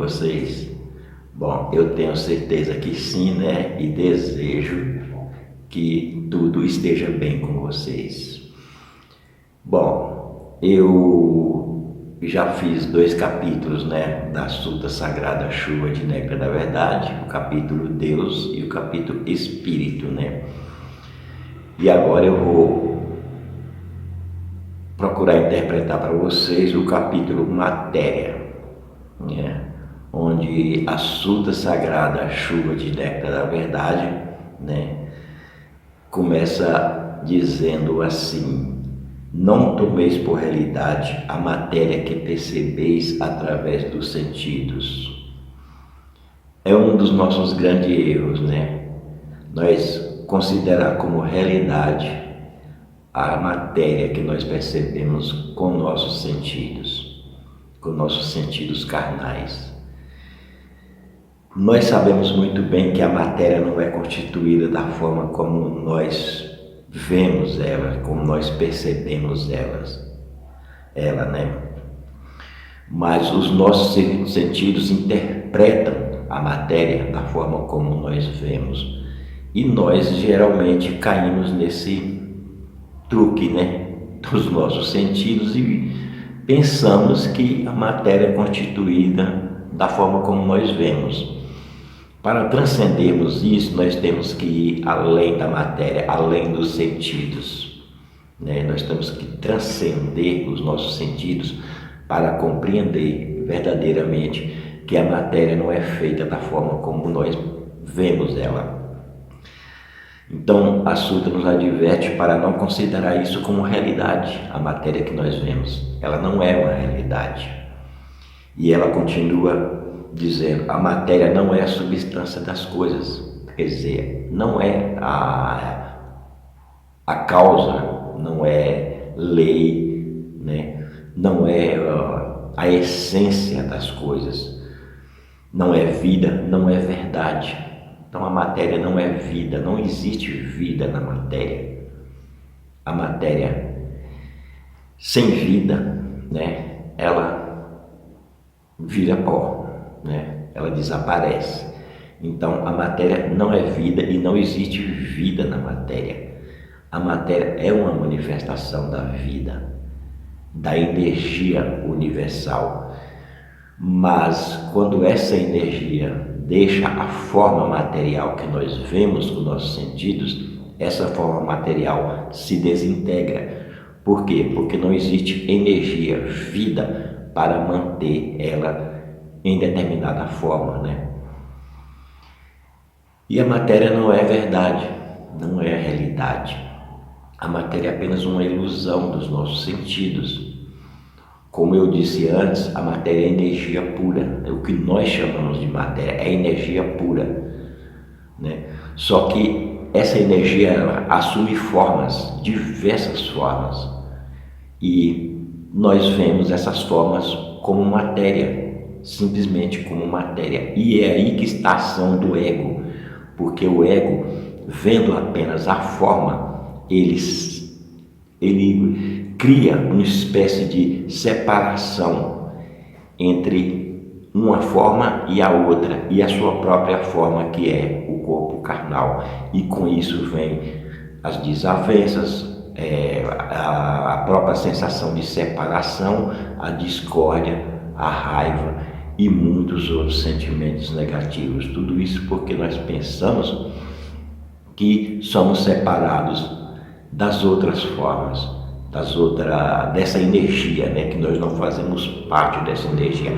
vocês? Bom, eu tenho certeza que sim, né? E desejo que tudo esteja bem com vocês. Bom, eu já fiz 2 capítulos, né, da Sutta Sagrada Chuva de Néctar da Verdade, o capítulo Deus e o capítulo Espírito, né? E agora eu vou procurar interpretar para vocês o capítulo Matéria, né? Onde a Sutta Sagrada Chuva de Néctar da Verdade, né, começa dizendo assim: não tomeis por realidade a matéria que percebeis através dos sentidos. É um dos nossos grandes erros, né? Nós considerar como realidade a matéria que nós percebemos com nossos sentidos carnais. Nós sabemos muito bem que a matéria não é constituída da forma como nós vemos ela, como nós percebemos ela, né? Mas os nossos sentidos interpretam a matéria da forma como nós vemos. E nós geralmente caímos nesse truque, né, dos nossos sentidos e pensamos que a matéria é constituída da forma como nós vemos. Para transcendermos isso, nós temos que ir além da matéria, além dos sentidos, né? Nós temos que transcender os nossos sentidos para compreender verdadeiramente que a matéria não é feita da forma como nós vemos ela. Então, a Sutta nos adverte para não considerar isso como realidade, a matéria que nós vemos. Ela não é uma realidade. E ela continua dizendo: a matéria não é a substância das coisas, quer dizer, não é a causa, não é lei, né? Não é a essência das coisas, não é vida, não é verdade. Então a matéria não é vida, não existe vida na matéria. A matéria sem vida, né? Ela vira pó, né? Ela desaparece. Então a matéria não é vida e não existe vida na matéria. A matéria é uma manifestação da vida, da energia universal. Mas quando essa energia deixa a forma material que nós vemos com nossos sentidos, essa forma material se desintegra. Por quê? Porque não existe energia, vida, para manter ela em determinada forma, né? E a matéria não é verdade, não é realidade. A matéria é apenas uma ilusão dos nossos sentidos. Como eu disse antes, a matéria é energia pura. O que nós chamamos de matéria é energia pura, né? Só que essa energia ela assume formas, diversas formas. E nós vemos essas formas como matéria, simplesmente como matéria. E é aí que está a ação do ego, porque o ego, vendo apenas a forma, ele cria uma espécie de separação entre uma forma e a outra, e a sua própria forma, que é o corpo carnal. E com isso vem as desavenças, a própria sensação de separação, a discórdia, a raiva e muitos outros sentimentos negativos. Tudo isso porque nós pensamos que somos separados das outras formas, dessa energia, né? Que nós não fazemos parte dessa energia.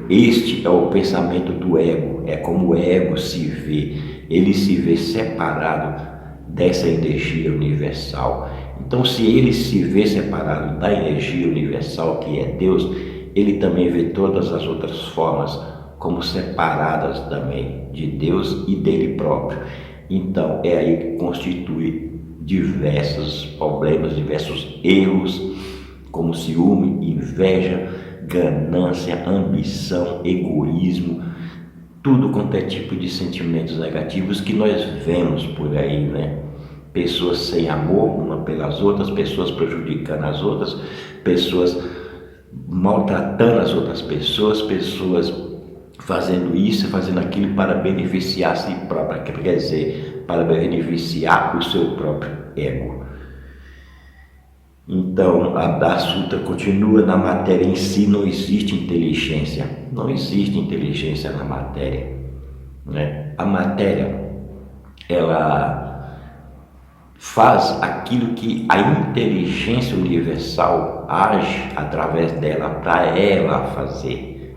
Este é o pensamento do ego, é como o ego se vê, ele se vê separado dessa energia universal. Então, se ele se vê separado da energia universal, que é Deus, ele também vê todas as outras formas como separadas também de Deus e dele próprio. Então, é aí que constitui diversos problemas, diversos erros, como ciúme, inveja, ganância, ambição, egoísmo, tudo quanto é tipo de sentimentos negativos que nós vemos por aí, né? Pessoas sem amor uma pelas outras, pessoas prejudicando as outras, pessoas maltratando as outras pessoas, pessoas fazendo isso, fazendo aquilo para beneficiar a si própria, quer dizer, para beneficiar o seu próprio ego. Então, a Sutra continua: na matéria em si não existe inteligência. Não existe inteligência na matéria, né? A matéria, ela faz aquilo que a inteligência universal age através dela para ela fazer.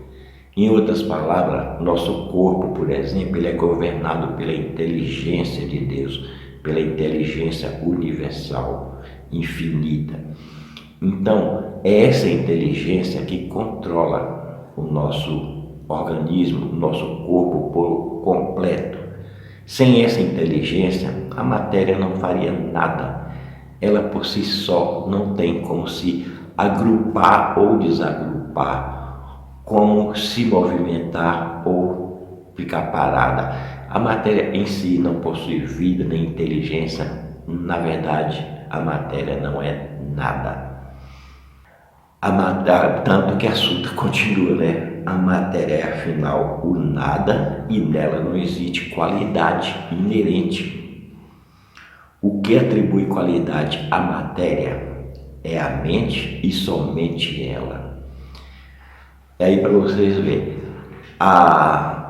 Em outras palavras, nosso corpo, por exemplo, ele é governado pela inteligência de Deus, pela inteligência universal, infinita. Então, é essa inteligência que controla o nosso organismo, o nosso corpo por completo. Sem essa inteligência, a matéria não faria nada. Ela por si só não tem como se agrupar ou desagrupar, como se movimentar ou ficar parada. A matéria em si não possui vida nem inteligência. Na verdade, a matéria não é nada. Tanto que a Sutra continua, né? A matéria é afinal o nada e nela não existe qualidade inerente. O que atribui qualidade à matéria é a mente e somente ela. E aí, para vocês verem,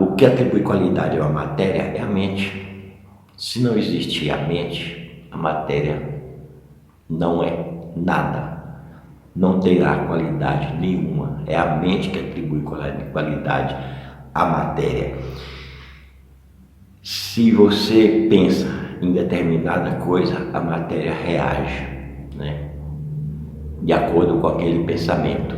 o que atribui qualidade à matéria é a mente. Se não existir a mente, a matéria não é nada. Não terá qualidade nenhuma. É a mente que atribui qualidade à matéria. Se você pensa em determinada coisa, a matéria reage, né? De acordo com aquele pensamento.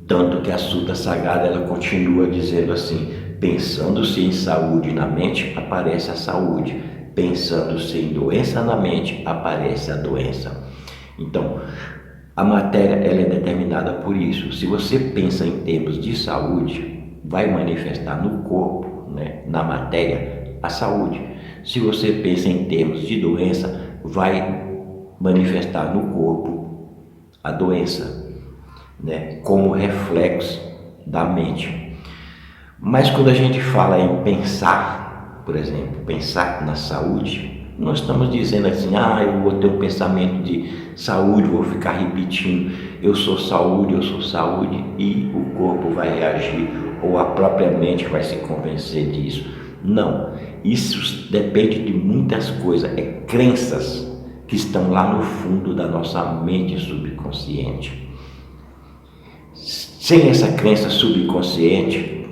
Tanto que a Sutra Sagrada, ela continua dizendo assim: pensando-se em saúde na mente, aparece a saúde. Pensando-se em doença na mente, aparece a doença. Então, a matéria, ela é determinada por isso. Se você pensa em termos de saúde, vai manifestar no corpo, né, na matéria, a saúde. Se você pensa em termos de doença, vai manifestar no corpo a doença, né, como reflexo da mente. Mas quando a gente fala em pensar, por exemplo, pensar na saúde, nós estamos dizendo assim: eu vou ter um pensamento de saúde, vou ficar repetindo, eu sou saúde, e o corpo vai reagir, ou a própria mente vai se convencer disso. Não, isso depende de muitas coisas, é crenças que estão lá no fundo da nossa mente subconsciente. Sem essa crença subconsciente,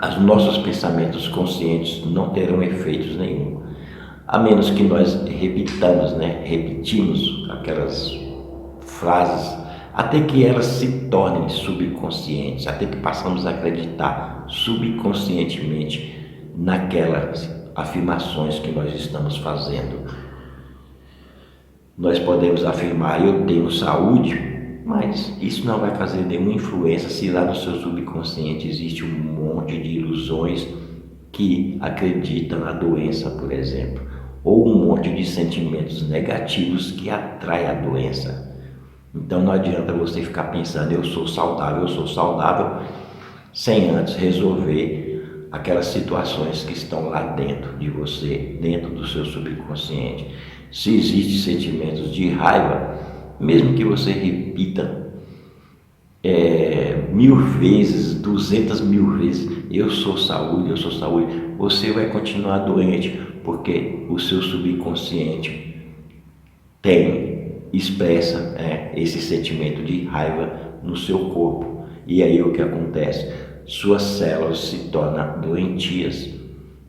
os nossos pensamentos conscientes não terão efeitos nenhum. A menos que nós repetimos aquelas frases até que elas se tornem subconscientes, até que passamos a acreditar subconscientemente naquelas afirmações que nós estamos fazendo. Nós podemos afirmar: eu tenho saúde, mas isso não vai fazer nenhuma influência se lá no seu subconsciente existe um monte de ilusões que acreditam na doença, por exemplo, ou um monte de sentimentos negativos que atraem a doença. Então não adianta você ficar pensando: eu sou saudável, sem antes resolver aquelas situações que estão lá dentro de você, dentro do seu subconsciente. Se existem sentimentos de raiva, mesmo que você repita 1000 vezes, 200.000 vezes, eu sou saúde, você vai continuar doente, porque o seu subconsciente expressa esse sentimento de raiva no seu corpo. E aí o que acontece? Suas células se tornam doentias,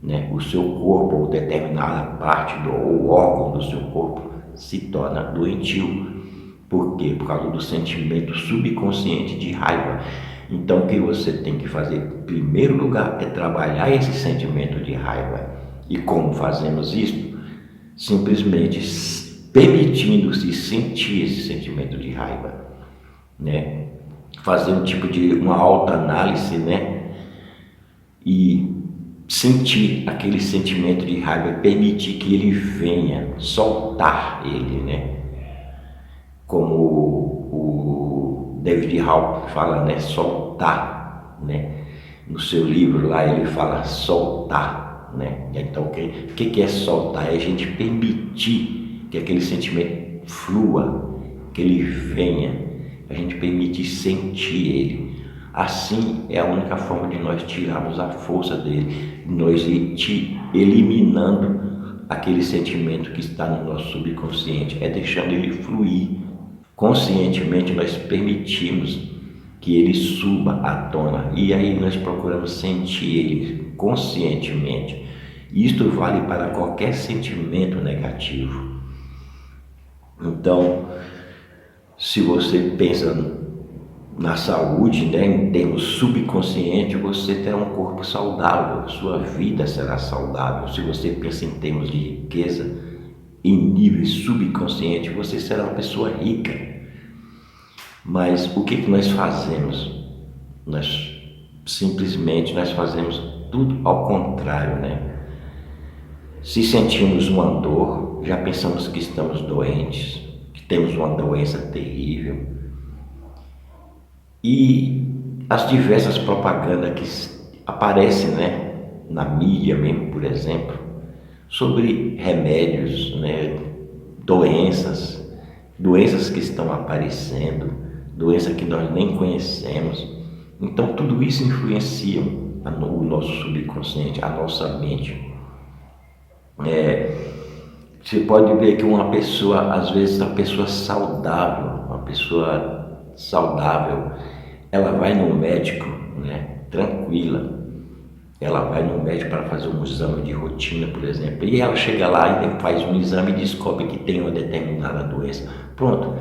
né? O seu corpo, ou determinada parte ou órgão do seu corpo, se torna doentio. Por quê? Por causa do sentimento subconsciente de raiva. Então o que você tem que fazer, em primeiro lugar, é trabalhar esse sentimento de raiva. E como fazemos isso? Simplesmente permitindo-se sentir esse sentimento de raiva, né? Fazer um tipo de uma autoanálise, né? E sentir aquele sentimento de raiva, permitir que ele venha, soltar ele, né? Como o David Hawkins fala, né? Soltar, né? No seu livro lá ele fala soltar, né? Então o que é soltar? É a gente permitir que aquele sentimento flua, que ele venha, a gente permitir sentir ele. Assim é a única forma de nós tirarmos a força dele, nós eliminando aquele sentimento que está no nosso subconsciente, é deixando ele fluir. Conscientemente nós permitimos que ele suba à tona e aí nós procuramos sentir ele conscientemente. Isto vale para qualquer sentimento negativo. Então, se você pensa na saúde, né, em termos subconscientes, você terá um corpo saudável, sua vida será saudável. Se você pensa em termos de riqueza, em nível subconsciente, você será uma pessoa rica. Mas o que nós fazemos? Nós fazemos tudo ao contrário, né? Se sentimos uma dor, já pensamos que estamos doentes, que temos uma doença terrível. E as diversas propagandas que aparecem, né, na mídia mesmo, por exemplo, sobre remédios, né, doenças que estão aparecendo, doenças que nós nem conhecemos. Então tudo isso influencia o nosso subconsciente, a nossa mente. Você pode ver que uma pessoa, às vezes uma pessoa saudável, ela vai no médico, né, tranquila. Ela vai no médico para fazer um exame de rotina, por exemplo, e ela chega lá e faz um exame e descobre que tem uma determinada doença. Pronto,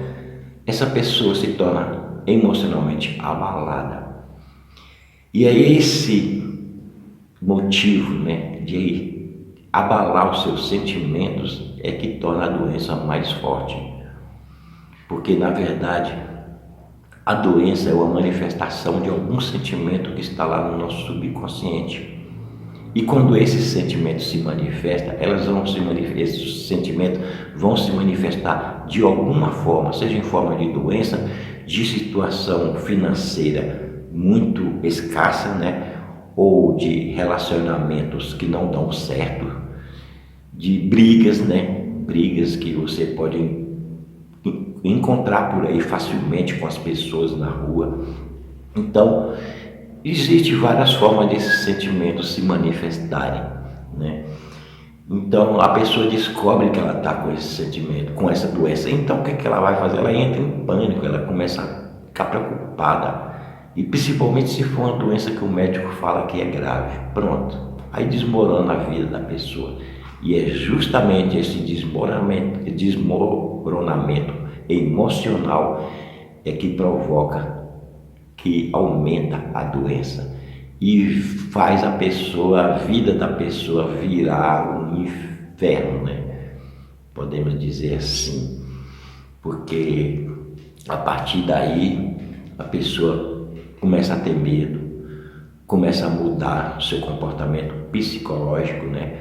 essa pessoa se torna emocionalmente abalada. E é esse motivo, né, de abalar os seus sentimentos é que torna a doença mais forte. Porque, na verdade, a doença é uma manifestação de algum sentimento que está lá no nosso subconsciente. E quando esse sentimento se manifesta, esses sentimentos vão se manifestar de alguma forma, seja em forma de doença, de situação financeira muito escassa, né? Ou de relacionamentos que não dão certo, de brigas, né? Brigas que você pode encontrar por aí facilmente com as pessoas na rua. Então, existem várias formas desses sentimentos se manifestarem, né? Então, a pessoa descobre que ela está com esse sentimento, com essa doença. Então, o que ela vai fazer? Ela entra em pânico, ela começa a ficar preocupada. E principalmente se for uma doença que o médico fala que é grave. Pronto, aí desmorona a vida da pessoa. E é justamente esse desmoronamento emocional é que provoca, que aumenta a doença e faz a vida da pessoa virar um inferno, né? Podemos dizer assim, porque a partir daí a pessoa começa a ter medo, começa a mudar o seu comportamento psicológico, né?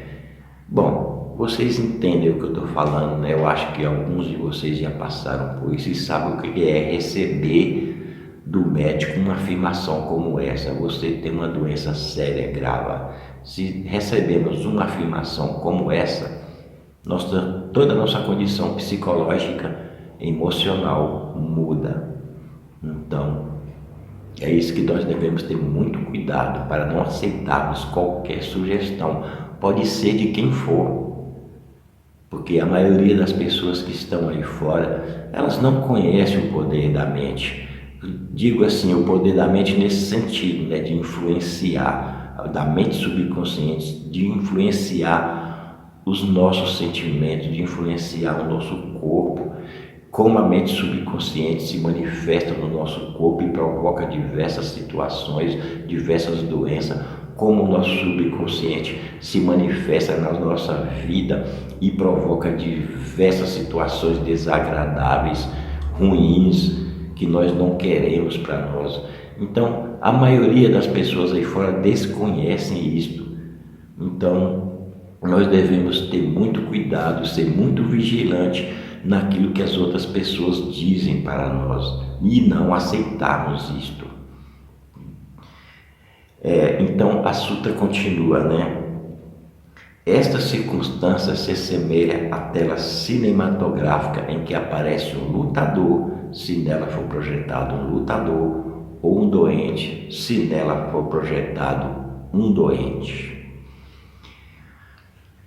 Bom, vocês entendem o que eu estou falando, né? Eu acho que alguns de vocês já passaram por isso e sabem o que é receber do médico uma afirmação como essa: você tem uma doença séria, grave. Se recebemos uma afirmação como essa, toda a nossa condição psicológica, emocional muda. Então, é isso que nós devemos ter muito cuidado para não aceitarmos qualquer sugestão, pode ser de quem for, porque a maioria das pessoas que estão aí fora, elas não conhecem o poder da mente. Digo assim, o poder da mente nesse sentido, né, de influenciar, da mente subconsciente, de influenciar os nossos sentimentos, de influenciar o nosso corpo, como a mente subconsciente se manifesta no nosso corpo e provoca diversas situações, diversas doenças, como o nosso subconsciente se manifesta na nossa vida e provoca diversas situações desagradáveis, ruins, que nós não queremos para nós. Então, a maioria das pessoas aí fora desconhecem isto. Então, nós devemos ter muito cuidado, ser muito vigilante naquilo que as outras pessoas dizem para nós e não aceitarmos isto. Então a sutra continua, né? Esta circunstância se assemelha à tela cinematográfica em que aparece um lutador, se nela for projetado um lutador, ou um doente, se nela for projetado um doente.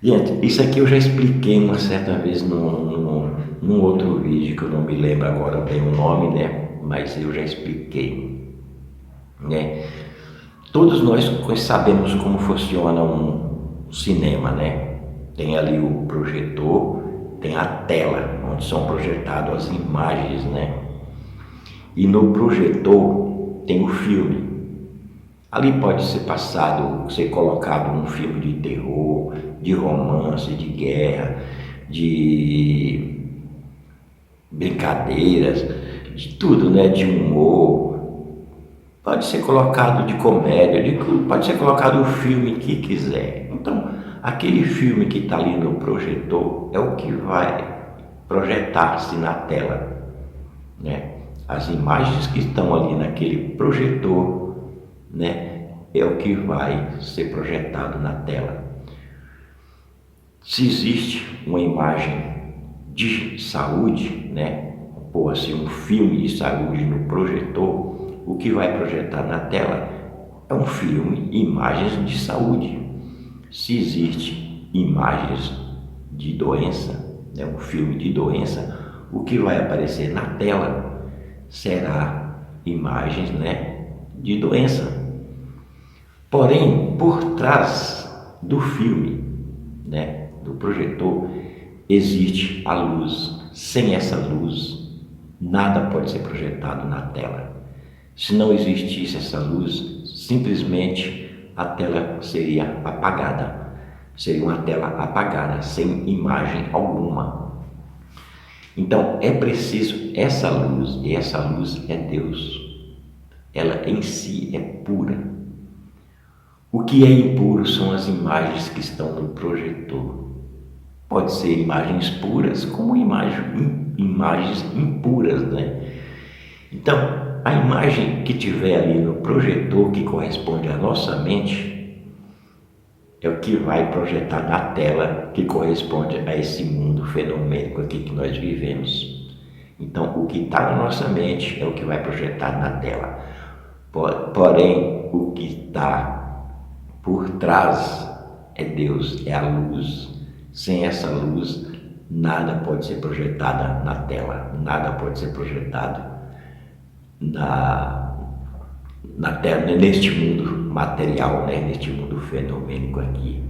Gente, isso aqui eu já expliquei uma certa vez num outro vídeo, que eu não me lembro agora bem o nome, né? Mas eu já expliquei, né? Todos nós sabemos como funciona um cinema, né? Tem ali o projetor, tem a tela onde são projetadas as imagens, né? E no projetor tem o filme. Ali pode ser ser colocado um filme de terror, de romance, de guerra, de brincadeiras, de tudo, né? De humor. Pode ser colocado de comédia, pode ser colocado o filme que quiser. Então, aquele filme que está ali no projetor é o que vai projetar-se na tela, né? As imagens que estão ali naquele projetor, né, é o que vai ser projetado na tela. Se existe uma imagem de saúde, né, ou assim um filme de saúde no projetor, o que vai projetar na tela é um filme, imagens de saúde. Se existe imagens de doença, né, um filme de doença, o que vai aparecer na tela será imagens, né, de doença. Porém, por trás do filme, né, do projetor, existe a luz. Sem essa luz, nada pode ser projetado na tela. Se não existisse essa luz, simplesmente a tela seria apagada. Seria uma tela apagada, sem imagem alguma. Então é preciso essa luz, e essa luz é Deus. Ela em si é pura. O que é impuro são as imagens que estão no projetor. Pode ser imagens puras, como imagens impuras, né? Então, a imagem que tiver ali no projetor, que corresponde à nossa mente, é o que vai projetar na tela, que corresponde a esse mundo fenomênico aqui que nós vivemos. Então, o que está na nossa mente é o que vai projetar na tela. Porém, o que está por trás é Deus, é a luz. Sem essa luz, nada pode ser projetado na tela, nada pode ser projetado na Terra, neste mundo material, né? Neste mundo fenomênico aqui.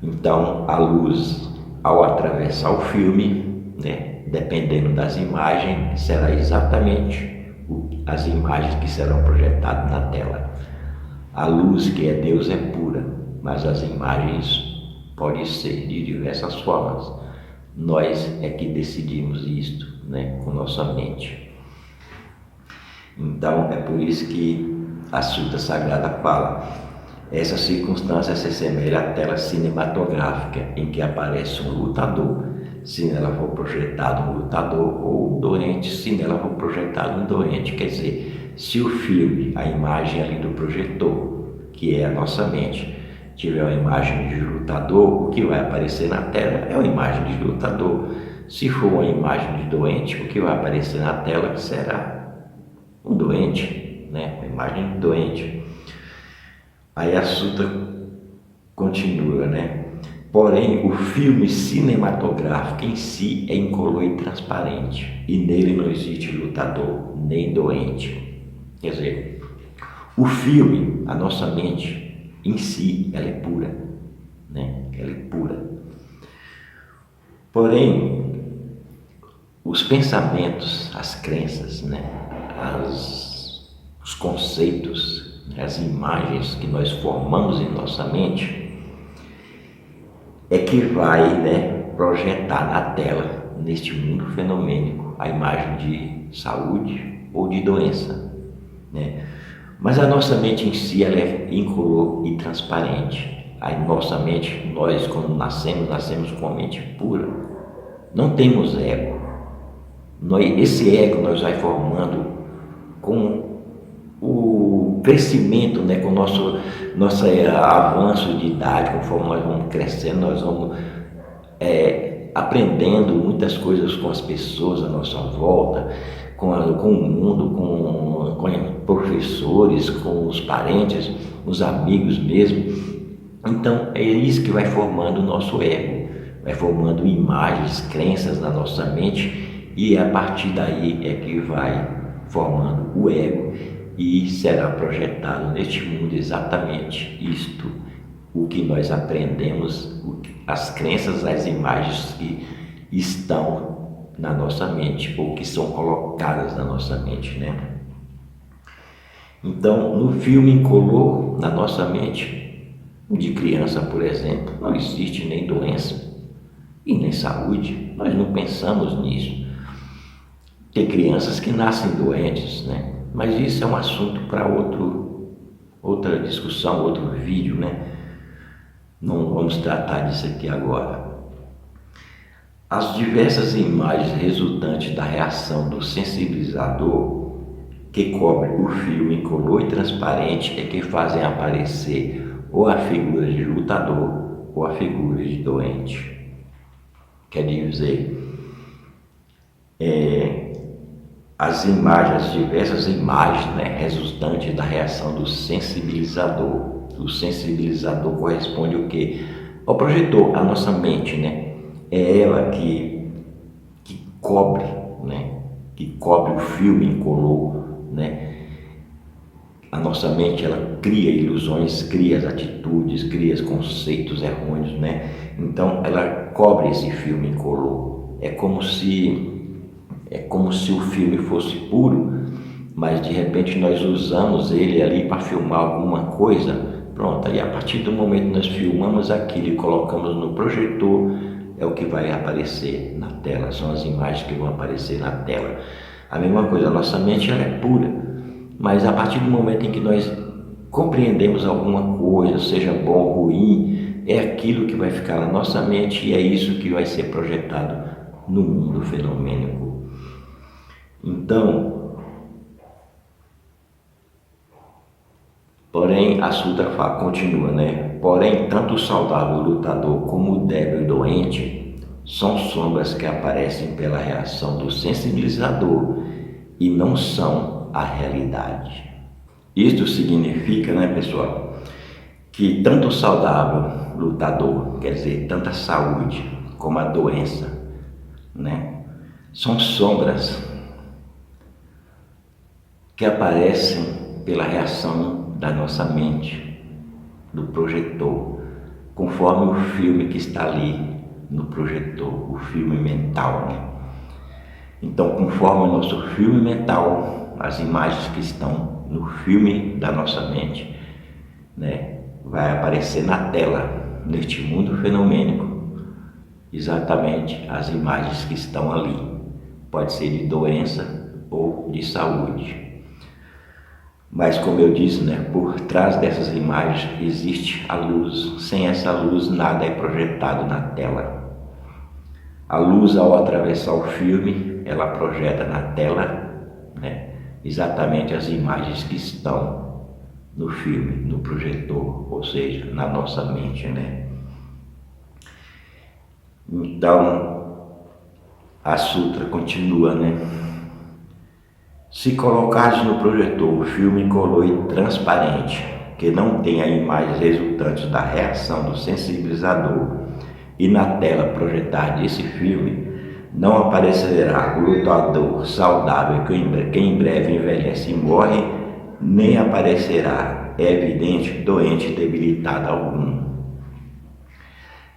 Então, a luz, ao atravessar o filme, né, dependendo das imagens, será exatamente as imagens que serão projetadas na tela. A luz, que é Deus, é pura, mas as imagens podem ser de diversas formas. Nós é que decidimos isto, né, com nossa mente. Então, é por isso que a Sutra Sagrada fala: essa circunstância se assemelha à tela cinematográfica em que aparece um lutador, se nela for projetado um lutador, ou um doente, se nela for projetado um doente. Quer dizer, se o filme, a imagem ali do projetor, que é a nossa mente, tiver uma imagem de lutador, o que vai aparecer na tela é uma imagem de lutador. Se for uma imagem de doente, o que vai aparecer na tela será um doente, né? Uma imagem de doente. Aí a Sutra continua, né? Porém, o filme cinematográfico em si é incolor e transparente, e nele não existe lutador, nem doente. Quer dizer, o filme, a nossa mente, em si, ela é pura, né? Ela é pura. Porém, os pensamentos, as crenças, né? Os conceitos, as imagens que nós formamos em nossa mente é que vai, né, projetar na tela, neste mundo fenomênico, a imagem de saúde ou de doença, né? Mas a nossa mente em si, ela é incolor e transparente. A nossa mente, nós quando nascemos com a mente pura, não temos ego. Esse ego nós vai formando com o crescimento, né, com o nosso avanço de idade, conforme nós vamos crescendo, nós vamos aprendendo muitas coisas com as pessoas à nossa volta, com o mundo, com professores, com os parentes, os amigos mesmo. Então é isso que vai formando o nosso ego, vai formando imagens, crenças na nossa mente, e a partir daí é que vai formando o ego e será projetado neste mundo exatamente isto, o que nós aprendemos, as crenças, as imagens que estão na nossa mente ou que são colocadas na nossa mente, né? Então, no filme incolor na nossa mente de criança, por exemplo, não existe nem doença e nem saúde. Nós não pensamos nisso. Tem crianças que nascem doentes, né? Mas isso é um assunto para outra discussão, outro vídeo, né? Não vamos tratar disso aqui agora. As diversas imagens resultantes da reação do sensibilizador que cobre o filme incolor e transparente é que fazem aparecer ou a figura de lutador ou a figura de doente. Quer dizer, as diversas imagens, né, resultantes da reação do sensibilizador. O sensibilizador corresponde ao quê? Ao projetor, a nossa mente, né? É ela que cobre, né? Que cobre o filme incolor, né? A nossa mente, ela cria ilusões, cria as atitudes, cria os conceitos errôneos, né? Então ela cobre esse filme incolor. É como se o filme fosse puro, mas de repente nós usamos ele ali para filmar alguma coisa. Pronto, aí a partir do momento que nós filmamos aquilo e colocamos no projetor, é o que vai aparecer na tela, são as imagens que vão aparecer na tela. A mesma coisa, a nossa mente ela é pura, mas a partir do momento em que nós compreendemos alguma coisa, seja bom ou ruim, é aquilo que vai ficar na nossa mente e é isso que vai ser projetado no mundo fenomênico. Então, porém, a Sutra continua, né? Porém, tanto o saudável lutador como o débil e doente são sombras que aparecem pela reação do sensibilizador e não são a realidade. Isto significa, né, pessoal, que tanto o saudável lutador, quer dizer, tanto a saúde como a doença, né, são sombras que aparecem pela reação da nossa mente, do projetor, conforme o filme que está ali no projetor, o filme mental, né? Então, conforme o nosso filme mental, as imagens que estão no filme da nossa mente, né, vai aparecer na tela, neste mundo fenomênico, exatamente as imagens que estão ali. Pode ser de doença ou de saúde. Mas, como eu disse, né, por trás dessas imagens existe a luz. Sem essa luz, nada é projetado na tela. A luz, ao atravessar o filme, ela projeta na tela, né, exatamente as imagens que estão no filme, no projetor, ou seja, na nossa mente, né? Então, a Sutra continua, né? Se colocares no projetor um filme incolor e transparente, que não tenha imagens resultantes da reação do sensibilizador, e na tela projetar desse filme, não aparecerá o lutador saudável que em breve envelhece e morre, nem aparecerá, é evidente, doente debilitado algum.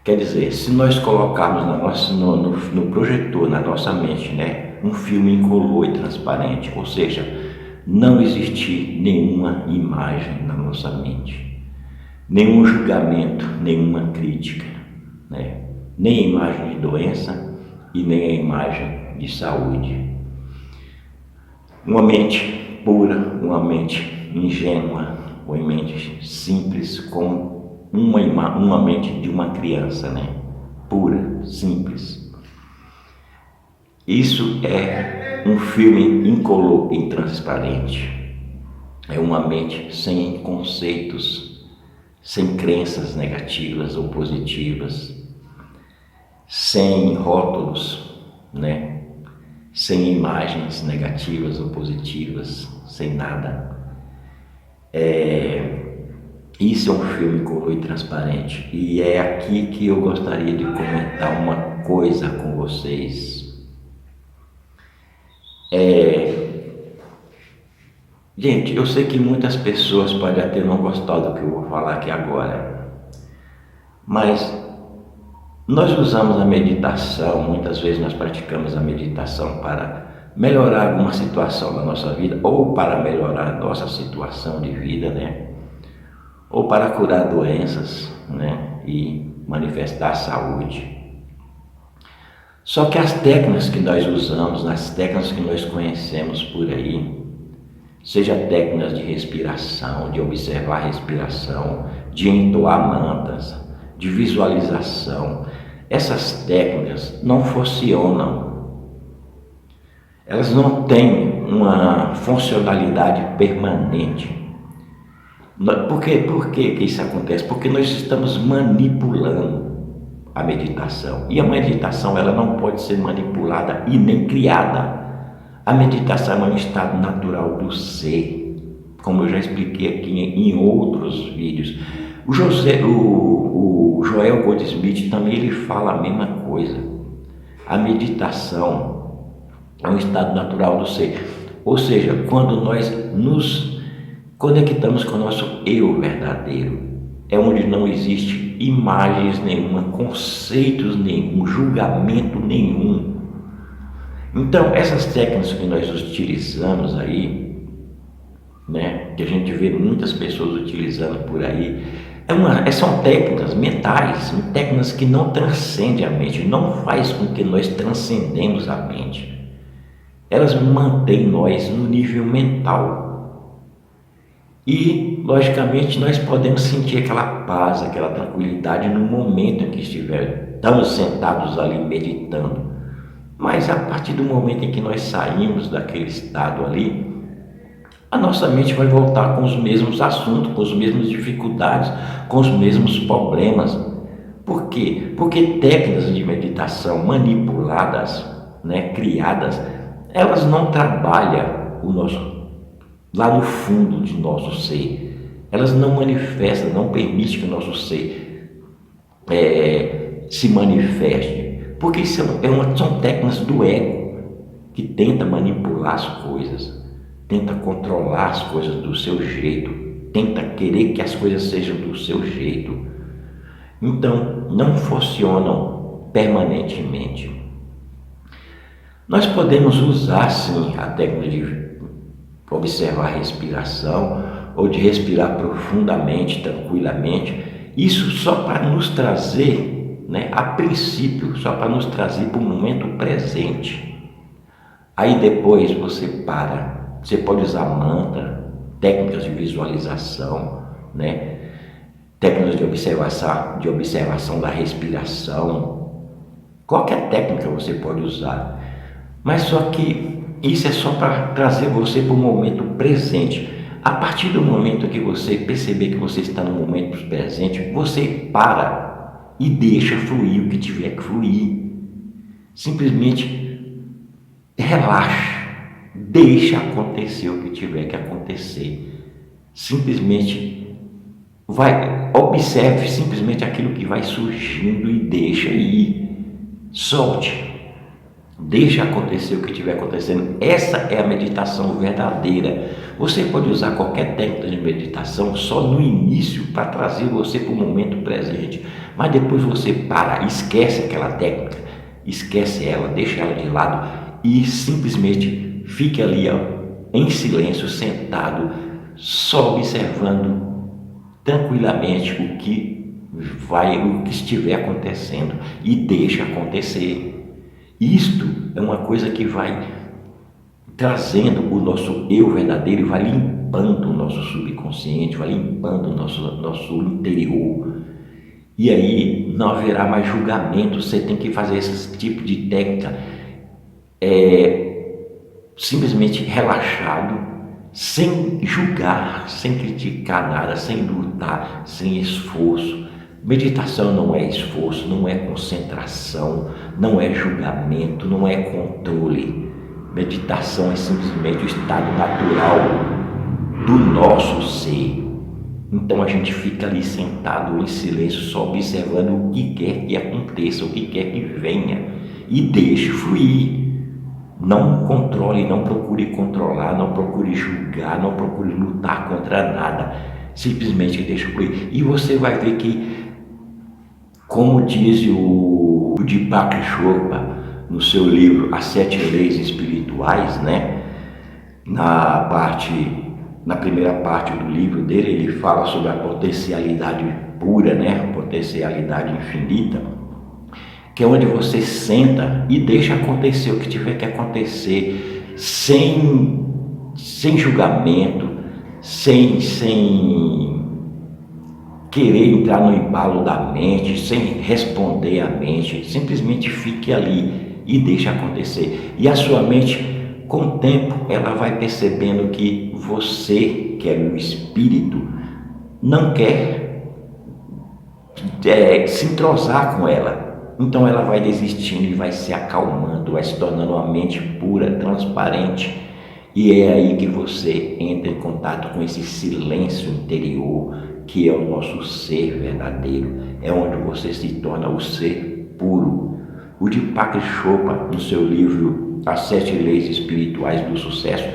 Quer dizer, se nós colocarmos no projetor, na nossa mente, né, um filme incolor e transparente, ou seja, não existir nenhuma imagem na nossa mente, nenhum julgamento, nenhuma crítica, né? Nem a imagem de doença e nem a imagem de saúde. Uma mente pura, uma mente ingênua, uma mente simples, como uma mente de uma criança, né? Pura, simples. Isso é um filme incolor e transparente. É uma mente sem conceitos, sem crenças negativas ou positivas, sem rótulos, né? Sem imagens negativas ou positivas, sem nada. Isso é um filme cru e transparente. E é aqui que eu gostaria de comentar uma coisa com vocês. Gente, eu sei que muitas pessoas podem até não gostar do que eu vou falar aqui agora, mas nós usamos a meditação, muitas vezes nós praticamos a meditação para melhorar alguma situação da nossa vida, ou para melhorar a nossa situação de vida, né? Ou para curar doenças, né? E manifestar saúde. Só que as técnicas que nós usamos, as técnicas que nós conhecemos por aí, seja técnicas de respiração, de observar a respiração, de entoar mantras, de visualização, essas técnicas não funcionam. Elas não têm uma funcionalidade permanente. Por que isso acontece? Porque nós estamos manipulando a meditação. E a meditação ela não pode ser manipulada e nem criada. A meditação é um estado natural do ser, como eu já expliquei aqui em outros vídeos. O Joel Goldsmith também ele fala a mesma coisa. A meditação é um estado natural do ser. Ou seja, quando nós nos conectamos com o nosso eu verdadeiro, é onde não existe imagens nenhuma, conceitos nenhum, julgamento nenhum. Então, essas técnicas que nós utilizamos aí, né, que a gente vê muitas pessoas utilizando por aí, são técnicas mentais, são técnicas que não transcendem a mente, não faz com que nós transcendemos a mente. Elas mantêm nós no nível mental. E, logicamente, nós podemos sentir aquela paz, aquela tranquilidade no momento em que estamos sentados ali meditando. Mas a partir do momento em que nós saímos daquele estado ali, a nossa mente vai voltar com os mesmos assuntos, com as mesmas dificuldades, com os mesmos problemas. Por quê? Porque técnicas de meditação manipuladas, né, criadas, elas não trabalham lá no fundo de nosso ser. Elas não manifestam, não permitem que o nosso ser se manifeste. Porque são técnicas do ego que tenta manipular as coisas, tenta controlar as coisas do seu jeito, tenta querer que as coisas sejam do seu jeito. Então, não funcionam permanentemente. Nós podemos usar sim a técnica de observar a respiração ou de respirar profundamente, tranquilamente, isso só para nos trazer, né, a princípio, só para nos trazer para o momento presente. Aí depois você para, você pode usar mantra, técnicas de visualização, né, técnicas de observação da respiração, qualquer técnica você pode usar, mas só que isso é só para trazer você para o momento presente. A partir do momento que você perceber que você está no momento presente, você para e deixa fluir o que tiver que fluir. Simplesmente relaxa, deixa acontecer o que tiver que acontecer. Simplesmente observe simplesmente aquilo que vai surgindo e deixa ir. Solte. Deixa acontecer o que estiver acontecendo. Essa é a meditação verdadeira. Você pode usar qualquer técnica de meditação só no início para trazer você para o momento presente. Mas depois você para, esquece aquela técnica, esquece ela, deixa ela de lado e simplesmente fique ali, ó, em silêncio, sentado, só observando tranquilamente o que estiver acontecendo e deixa acontecer. Isto é uma coisa que vai trazendo o nosso eu verdadeiro e vai limpando o nosso subconsciente, vai limpando o nosso interior. E aí não haverá mais julgamento. Você tem que fazer esse tipo de técnica simplesmente relaxado, sem julgar, sem criticar nada, sem lutar, sem esforço. Meditação não é esforço, não é concentração, não é julgamento, não é controle. Meditação é simplesmente o estado natural do nosso ser. Então a gente fica ali sentado em silêncio, só observando o que quer que aconteça, o que quer que venha, e deixe fluir. Não controle, não procure controlar, não procure julgar, não procure lutar contra nada. Simplesmente deixe fluir. E você vai ver que, como diz o Deepak Chopra no seu livro As 7 Leis Espirituais, né? Na primeira parte do livro dele, ele fala sobre a potencialidade pura, né? A potencialidade infinita, que é onde você senta e deixa acontecer o que tiver que acontecer, sem julgamento, sem querer entrar no embalo da mente, sem responder à mente. Simplesmente fique ali e deixe acontecer. E a sua mente, com o tempo, ela vai percebendo que você, que é o espírito, não quer se entrosar com ela. Então ela vai desistindo e vai se acalmando, vai se tornando uma mente pura, transparente. E é aí que você entra em contato com esse silêncio interior, que é o nosso ser verdadeiro. É onde você se torna o ser puro. O Deepak Chopra, no seu livro As 7 Leis Espirituais do Sucesso,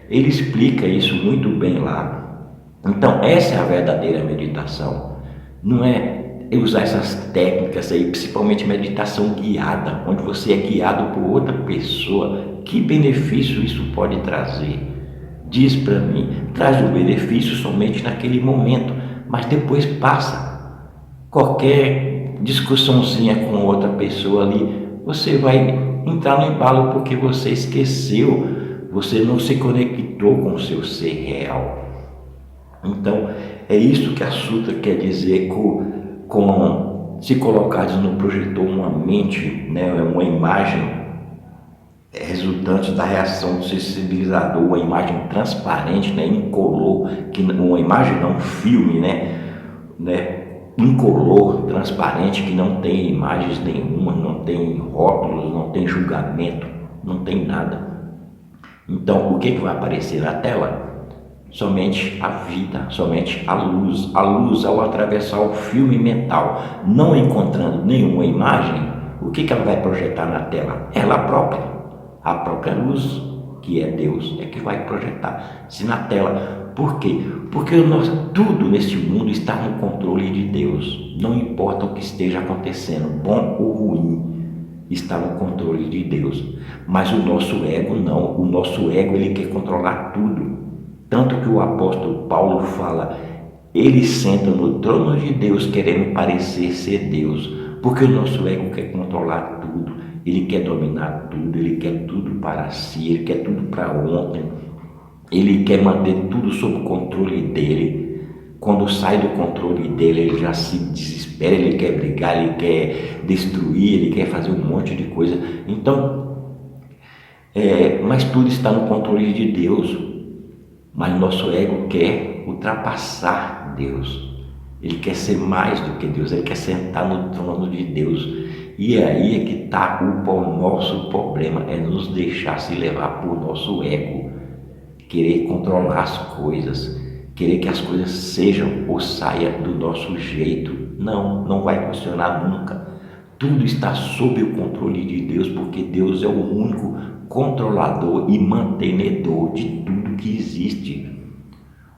ele explica isso muito bem lá. Então essa é a verdadeira meditação. Não é usar essas técnicas aí, principalmente meditação guiada, onde você é guiado por outra pessoa. Que benefício isso pode trazer? Diz para mim, traz o benefício somente naquele momento, mas depois passa. Qualquer discussãozinha com outra pessoa ali, você vai entrar no embalo porque você esqueceu, você não se conectou com o seu ser real. Então, é isso que a Sutra quer dizer com se colocares no projetor uma mente, né, uma imagem resultante da reação do sensibilizador, uma imagem transparente, né, incolor, uma imagem não, um filme, né, incolor, transparente, que não tem imagens nenhuma, não tem rótulos, não tem julgamento, não tem nada. Então, o que vai aparecer na tela? Somente a vida, somente a luz. A luz, ao atravessar o filme mental, não encontrando nenhuma imagem, o que ela vai projetar na tela? Ela própria, a própria luz, que é Deus, é que vai projetar. Se na tela, por quê? Porque tudo neste mundo está no controle de Deus. Não importa o que esteja acontecendo, bom ou ruim, está no controle de Deus. Mas o nosso ego não. O nosso ego, ele quer controlar tudo. Tanto que o apóstolo Paulo fala, ele senta no trono de Deus querendo parecer ser Deus, porque o nosso ego quer controlar tudo, ele quer dominar tudo, ele quer tudo para si, ele quer tudo para ontem, ele quer manter tudo sob o controle dele. Quando sai do controle dele, ele já se desespera, ele quer brigar, ele quer destruir, ele quer fazer um monte de coisa. Então, mas tudo está no controle de Deus. Mas nosso ego quer ultrapassar Deus. Ele quer ser mais do que Deus, ele quer sentar no trono de Deus. E aí é que está o nosso problema, é nos deixar se levar por nosso ego. Querer controlar as coisas, querer que as coisas sejam ou saiam do nosso jeito. Não vai funcionar nunca. Tudo está sob o controle de Deus, porque Deus é o único controlador e mantenedor de tudo que existe.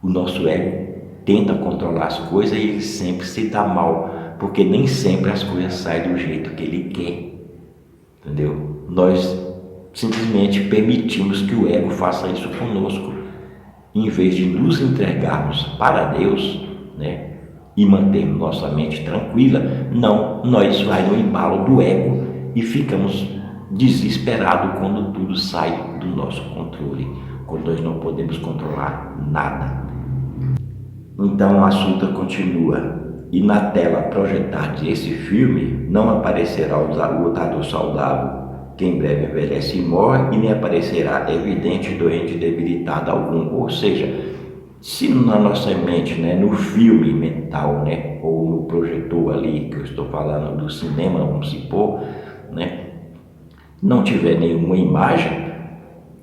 O nosso ego tenta controlar as coisas e ele sempre se dá mal, porque nem sempre as coisas saem do jeito que ele quer, entendeu? Nós simplesmente permitimos que o ego faça isso conosco, em vez de nos entregarmos para Deus, né, e mantermos nossa mente tranquila. Não, nós vai no embalo do ego e ficamos desesperados quando tudo sai do nosso controle, quando nós não podemos controlar nada. Então a Sutra continua, e na tela projetada desse filme não aparecerá o lutador saudável que em breve envelhece e morre, e nem aparecerá evidente, doente, debilitado algum. Ou seja, se na nossa mente, né, no filme mental, né, ou no projetor ali, que eu estou falando do cinema, vamos supor, né, não tiver nenhuma imagem,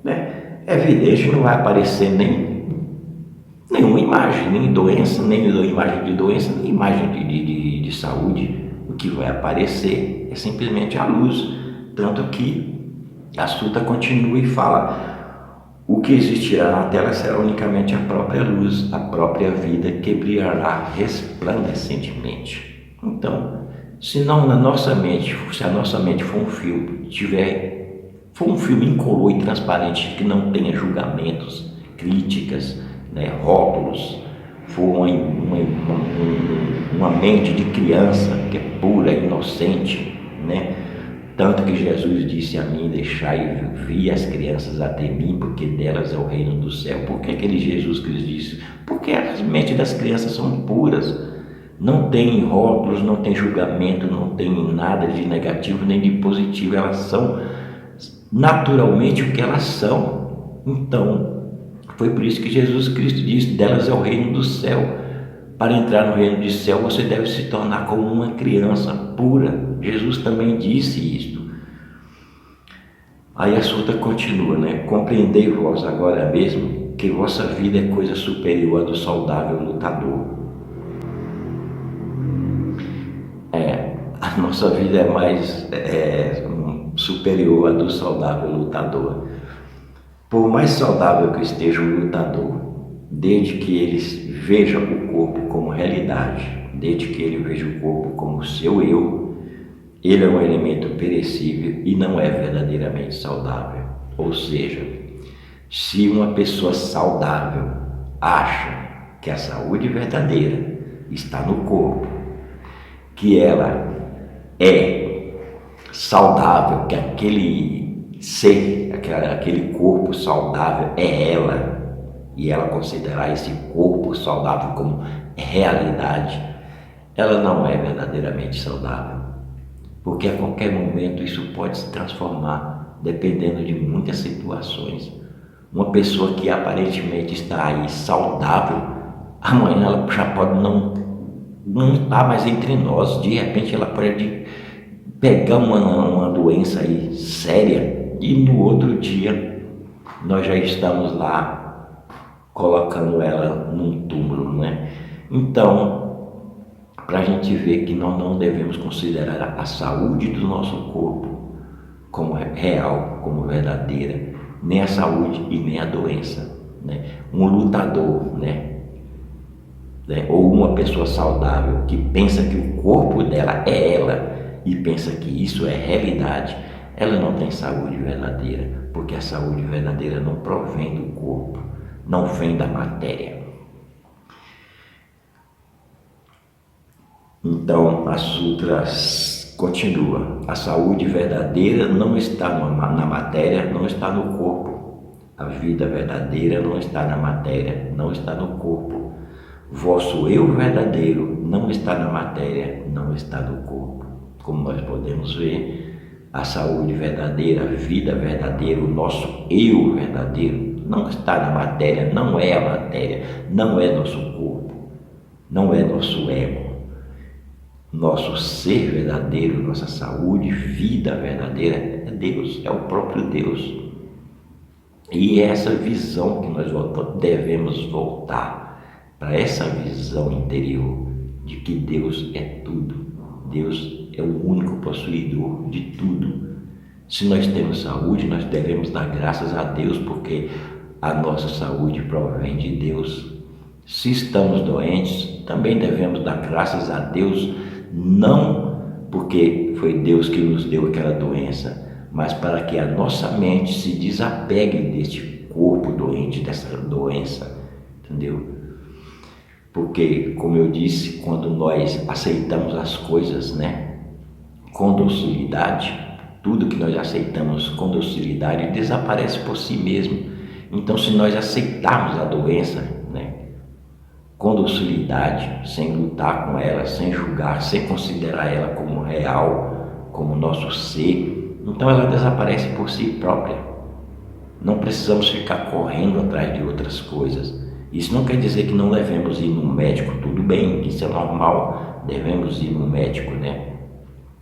né, é evidente, não vai aparecer nenhuma imagem, nem doença, nem imagem de doença, nem imagem de saúde. O que vai aparecer é simplesmente a luz. Tanto que a Suta continua e fala: o que existirá na tela será unicamente a própria luz, a própria vida que brilhará resplandecentemente. Então, se não na nossa mente, se a nossa mente for um filme, for um filme incolor e transparente que não tenha julgamentos, críticas, né, rótulos, for uma mente de criança que é pura, inocente, né? Tanto que Jesus disse a mim: deixai vir as crianças até mim, porque delas é o reino do céu. Por que aquele Jesus que disse? Porque as mentes das crianças são puras, não tem rótulos, não tem julgamento, não tem nada de negativo nem de positivo, elas são naturalmente o que elas são. Então, foi por isso que Jesus Cristo disse: delas é o reino do céu. Para entrar no reino do céu, você deve se tornar como uma criança pura. Jesus também disse isto. Aí a Suta continua, né? Compreendei vós agora mesmo que vossa vida é coisa superior à do saudável lutador. A nossa vida é mais superior à do saudável lutador. Por mais saudável que esteja o lutador, desde que ele veja o corpo como realidade, desde que ele veja o corpo como seu eu, ele é um elemento perecível e não é verdadeiramente saudável. Ou seja, se uma pessoa saudável acha que a saúde verdadeira está no corpo, que ela é saudável, que aquele ser, aquele corpo saudável é ela, e ela considerar esse corpo saudável como realidade, ela não é verdadeiramente saudável, porque a qualquer momento isso pode se transformar, dependendo de muitas situações. Uma pessoa que aparentemente está aí saudável, amanhã ela já pode não estar mais entre nós, de repente ela pode pegar uma doença aí séria, e no outro dia nós já estamos lá colocando ela num túmulo, né? Então, para a gente ver que nós não devemos considerar a saúde do nosso corpo como real, como verdadeira, nem a saúde e nem a doença, né? Um lutador, né? Ou uma pessoa saudável que pensa que o corpo dela é ela e pensa que isso é realidade, ela não tem saúde verdadeira, porque a saúde verdadeira não provém do corpo, não vem da matéria. Então a Sutra continua: a saúde verdadeira não está na matéria, não está no corpo. A vida verdadeira não está na matéria, não está no corpo. Vosso eu verdadeiro não está na matéria, não está no corpo. Como nós podemos ver, a saúde verdadeira, a vida verdadeira, o nosso eu verdadeiro não está na matéria, não é a matéria, não é nosso corpo, não é nosso ego. Nosso ser verdadeiro, nossa saúde, vida verdadeira é Deus, é o próprio Deus. E é essa visão que nós devemos voltar, para essa visão interior de que Deus é tudo, Deus é o único possuidor de tudo. Se nós temos saúde, nós devemos dar graças a Deus, porque a nossa saúde provém de Deus. Se estamos doentes, também devemos dar graças a Deus, não porque foi Deus que nos deu aquela doença, mas para que a nossa mente se desapegue deste corpo doente, dessa doença, entendeu? Porque, como eu disse, quando nós aceitamos as coisas, né, com docilidade, tudo que nós aceitamos com docilidade desaparece por si mesmo. Então, se nós aceitarmos a doença, né, com docilidade, sem lutar com ela, sem julgar, sem considerar ela como real, como nosso ser, Então ela desaparece por si própria. Não precisamos ficar correndo atrás de outras coisas. Isso não quer dizer que não devemos ir no médico, tudo bem, isso é normal, devemos ir no médico, né?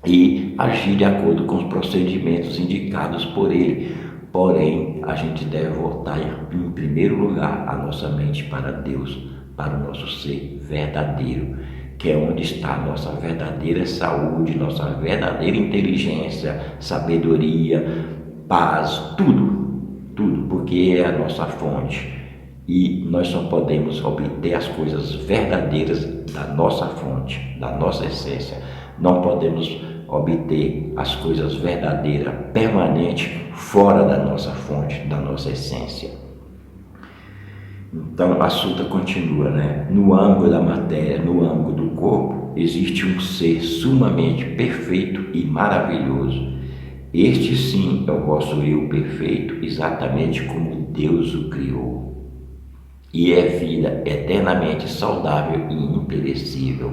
E agir de acordo com os procedimentos indicados por ele. Porém, a gente deve voltar em primeiro lugar a nossa mente para Deus, para o nosso ser verdadeiro, que é onde está a nossa verdadeira saúde, nossa verdadeira inteligência, sabedoria, paz, tudo, porque é a nossa fonte. E nós só podemos obter as coisas verdadeiras da nossa fonte, da nossa essência. Não podemos obter as coisas verdadeiras, permanentes, fora da nossa fonte, da nossa essência. Então a suta continua, né? No âmago da matéria, no âmago do corpo, existe um ser sumamente perfeito e maravilhoso. Este sim é o vosso eu perfeito, exatamente como Deus o criou. E é vida eternamente saudável e imperecível.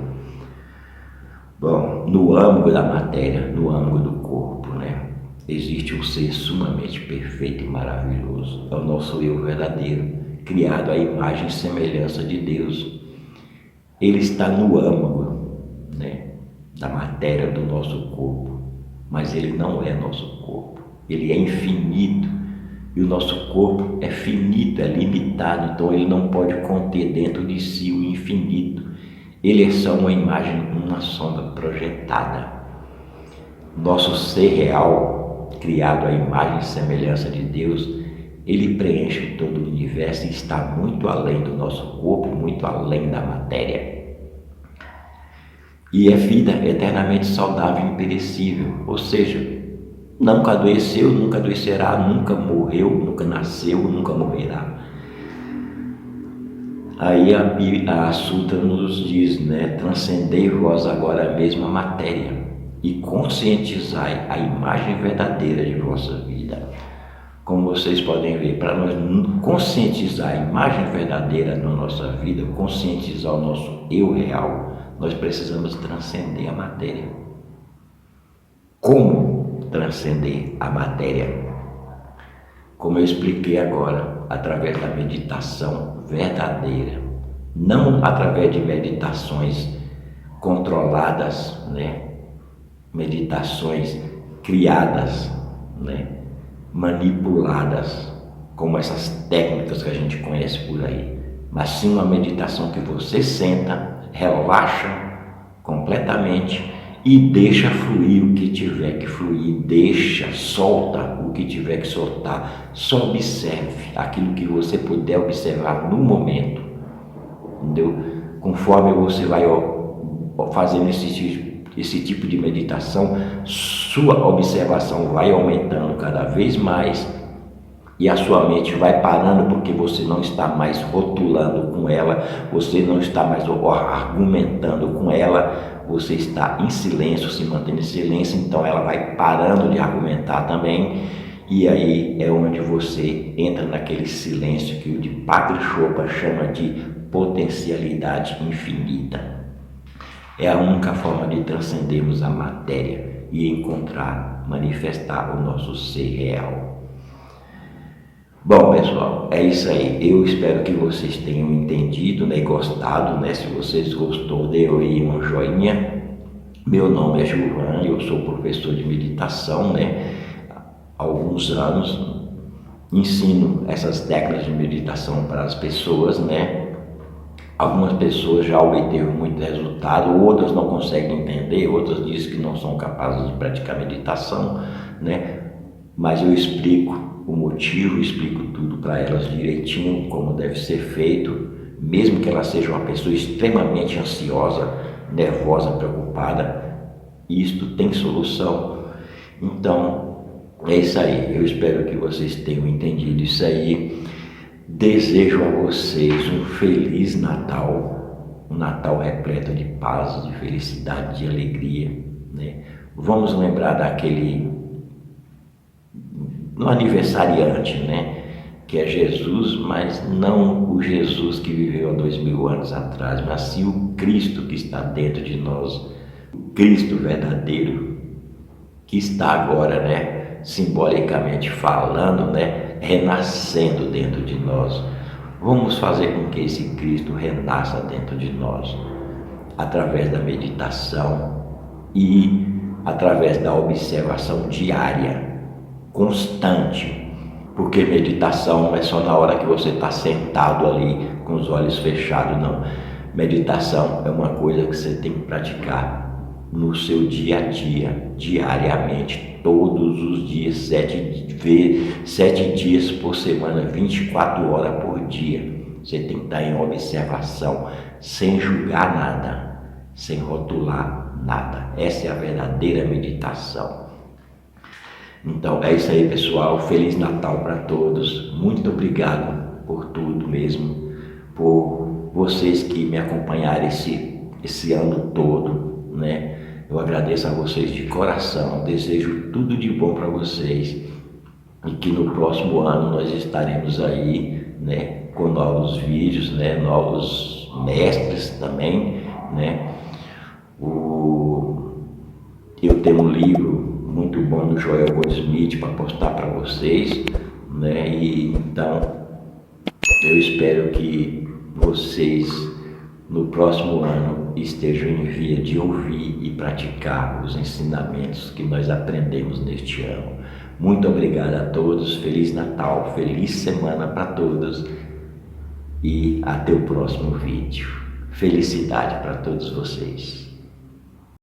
Bom, no âmago da matéria, no âmago do corpo, né? Existe um ser sumamente perfeito e maravilhoso. É o nosso eu verdadeiro, criado à imagem e semelhança de Deus. Ele está no âmago, né, da matéria do nosso corpo, mas ele não é nosso corpo. Ele é infinito e o nosso corpo é finito, é limitado, então ele não pode conter dentro de si o infinito. Ele é só uma imagem, uma sombra projetada. Nosso ser real, criado à imagem e semelhança de Deus, ele preenche todo o universo e está muito além do nosso corpo, muito além da matéria. E é vida eternamente saudável e imperecível, ou seja, nunca adoeceu, nunca adoecerá, nunca morreu, nunca nasceu, nunca morrerá. Aí a Sutra nos diz, né? Transcendei vós agora mesmo a matéria e conscientizai a imagem verdadeira de vossa vida. Como vocês podem ver, para nós conscientizar a imagem verdadeira na nossa vida, conscientizar o nosso eu real, nós precisamos transcender a matéria. Como transcender a matéria? Como eu expliquei agora, através da meditação verdadeira, não através de meditações controladas, né? Meditações criadas, né? Manipuladas, como essas técnicas que a gente conhece por aí, mas sim uma meditação que você senta, relaxa completamente e deixa fluir o que tiver que fluir, solta o que tiver que soltar, só observe aquilo que você puder observar no momento, entendeu? Conforme você vai fazendo esse tipo de meditação, sua observação vai aumentando cada vez mais e a sua mente vai parando, porque você não está mais rotulando com ela, você não está mais argumentando com ela, você está em silêncio, se mantendo em silêncio, então ela vai parando de argumentar também, e aí é onde você entra naquele silêncio que o Deepak Chopra chama de potencialidade infinita. É a única forma de transcendermos a matéria e encontrar, manifestar o nosso ser real. Bom, pessoal, é isso aí. Eu espero que vocês tenham entendido, né, e gostado, né? Se vocês gostou, dê aí um joinha. Meu nome é Gilvan, eu sou professor de meditação, né? Há alguns anos ensino essas técnicas de meditação para as pessoas, né? Algumas pessoas já obtiveram muito resultado, outras não conseguem entender, outras dizem que não são capazes de praticar meditação, né? Mas eu explico o motivo, explico tudo para elas direitinho, como deve ser feito, mesmo que ela seja uma pessoa extremamente ansiosa, nervosa, preocupada, isto tem solução. Então, é isso aí. Eu espero que vocês tenham entendido isso aí. Desejo a vocês um feliz Natal, um Natal repleto de paz, de felicidade, de alegria, né? Vamos lembrar no aniversariante, né? Que é Jesus, mas não o Jesus que viveu há 2000 anos atrás, mas sim o Cristo que está dentro de nós, o Cristo verdadeiro que está agora, né? simbolicamente falando, né, renascendo dentro de nós. Vamos fazer com que esse Cristo renasça dentro de nós, através da meditação e através da observação diária, constante, porque meditação não é só na hora que você está sentado ali com os olhos fechados, não. Meditação é uma coisa que você tem que praticar no seu dia a dia, diariamente, todos os dias, 7 dias por semana, 24 horas por dia. Você tem que estar em observação, sem julgar nada, sem rotular nada. Essa é a verdadeira meditação. Então é isso aí, pessoal. Feliz Natal para todos. Muito obrigado por tudo mesmo, por vocês que me acompanharam esse ano todo, né? Eu agradeço a vocês de coração, desejo tudo de bom para vocês e que no próximo ano nós estaremos aí, né, com novos vídeos, né, novos mestres também, né. Eu tenho um livro muito bom do Joel Goldsmith para postar para vocês, né, e então eu espero que vocês no próximo ano estejam em via de ouvir e praticar os ensinamentos que nós aprendemos neste ano. Muito obrigado a todos, Feliz Natal, feliz semana para todos e até o próximo vídeo. Felicidade para todos vocês.